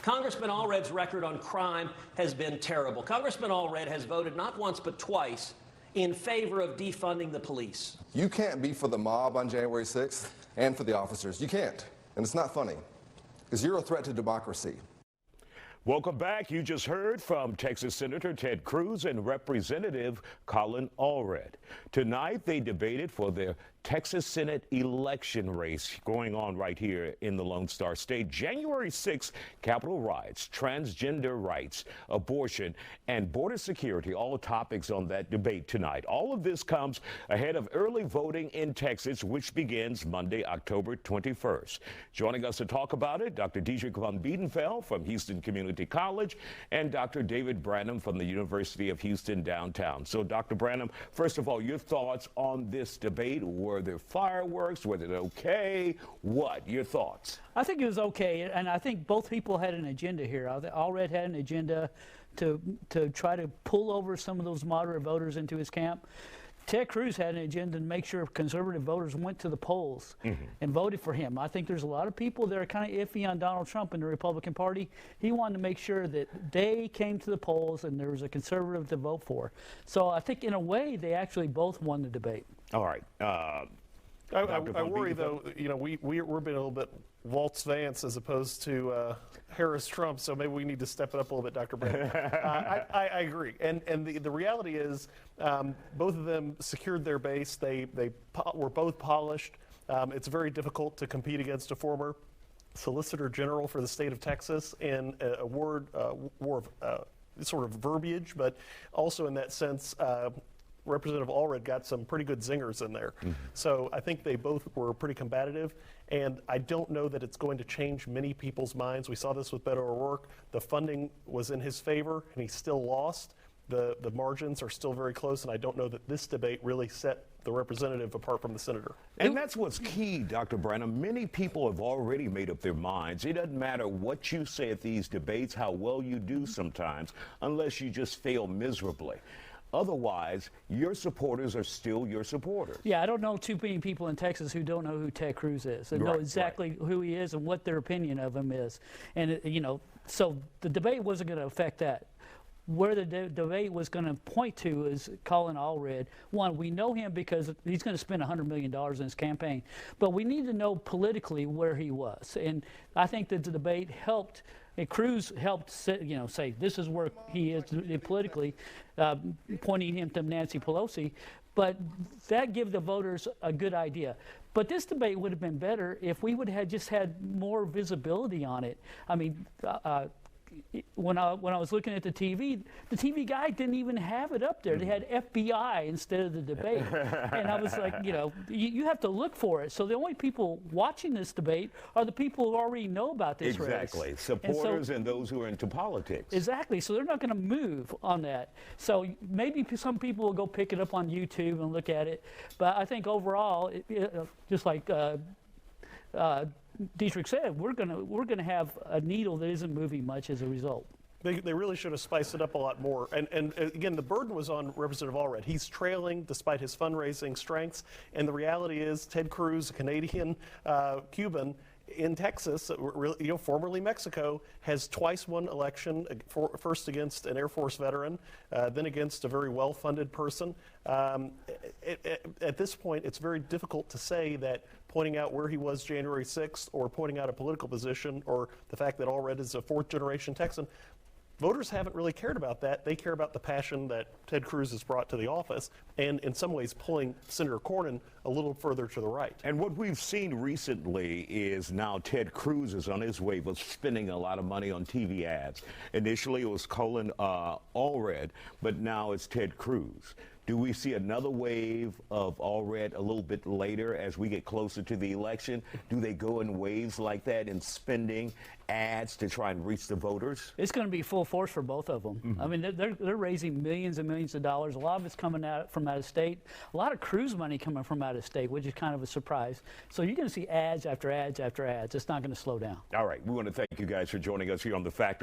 Congressman Allred's record on crime has been terrible. Congressman Allred has voted not once but twice in favor of defunding the police. You can't be for the mob on January 6th and for the officers. You can't. And it's not funny, because you're a threat to democracy. Welcome back. You just heard from Texas Senator Ted Cruz and Representative Colin Allred. Tonight, they debated for their Texas Senate election race going on right here in the Lone Star State. January 6th, Capitol riots, transgender rights, abortion, and border security, all topics on that debate tonight. All of this comes ahead of early voting in Texas, which begins Monday, October 21st. Joining us to talk about it, Dr. Dietrich von Biedenfeld from Houston Community College and Dr. David Branham from the University of Houston downtown. So, Dr. Branham, first of all, your thoughts on this debate. Were there fireworks? Was it okay? What? Your thoughts? I think it was okay, and I think both people had an agenda here. Allred had an agenda to try to pull over some of those moderate voters into his camp. Ted Cruz had an agenda to make sure conservative voters went to the polls and voted for him. I think there's a lot of people that are kind of iffy on Donald Trump in the Republican Party. He wanted to make sure that they came to the polls and there was a conservative to vote for. So I think in a way they actually both won the debate. All right. I worry, though, you know, we're being a little bit Waltz Vance as opposed to Harris Trump, so maybe we need to step it up a little bit, Dr. Branham. I agree. And the reality is both of them secured their base. They were both polished. It's very difficult to compete against a former Solicitor General for the state of Texas in a war of sort of verbiage, but also in that sense, Representative Allred got some pretty good zingers in there. So I think they both were pretty combative, and I don't know that it's going to change many people's minds. We saw this with Beto O'Rourke. The funding was in his favor, and he still lost. The margins are still very close, and I don't know that this debate really set the representative apart from the senator. And that's what's key, Dr. Branham. Many people have already made up their minds. It doesn't matter what you say at these debates, how well you do sometimes, unless you just fail miserably. Otherwise, your supporters are still your supporters. Yeah, I don't know too many people in Texas who don't know who Ted Cruz is and know exactly who he is and what their opinion of him is. And, you know, so the debate wasn't going to affect that. Where the debate was going to point to is Colin Allred. One, we know him because he's going to spend $100 million in his campaign. But we need to know politically where he was. And I think that the debate helped. And Cruz helped, say this is where he is politically, pointing him to Nancy Pelosi. But that gave the voters a good idea. But this debate would have been better if we would have just had more visibility on it. I mean, when I was looking at the TV guy didn't even have it up there. They had FBI instead of the debate. And I was like, you have to look for it. So the only people watching this debate are the people who already know about this race. Exactly. Supporters and those who are into politics. Exactly. So they're not going to move on that. So maybe some people will go pick it up on YouTube and look at it. But I think overall, just like Dietrich said, we're gonna have a needle that isn't moving much as a result. They really should have spiced it up a lot more. And again, the burden was on Representative Allred. He's trailing despite his fundraising strengths. And the reality is Ted Cruz, a Canadian Cuban in Texas, formerly Mexico, has twice won election, first against an Air Force veteran, then against a very well-funded person. At this point, it's very difficult to say that pointing out where he was January 6th or pointing out a political position or the fact that Allred is a fourth-generation Texan, voters haven't really cared about that. They care about the passion that Ted Cruz has brought to the office and in some ways pulling Senator Cornyn a little further to the right. And what we've seen recently is now Ted Cruz is on his way of spending a lot of money on TV ads. Initially it was Colin Allred, but now it's Ted Cruz. Do we see another wave of Allred a little bit later as we get closer to the election? Do they go in waves like that in spending ads to try and reach the voters? It's going to be full force for both of them. I mean, they're raising millions and millions of dollars. A lot of it's coming out from out of state. A lot of Cruz money coming from out of state, which is kind of a surprise. So you're going to see ads after ads after ads. It's not going to slow down. All right. We want to thank you guys for joining us here on The Factor.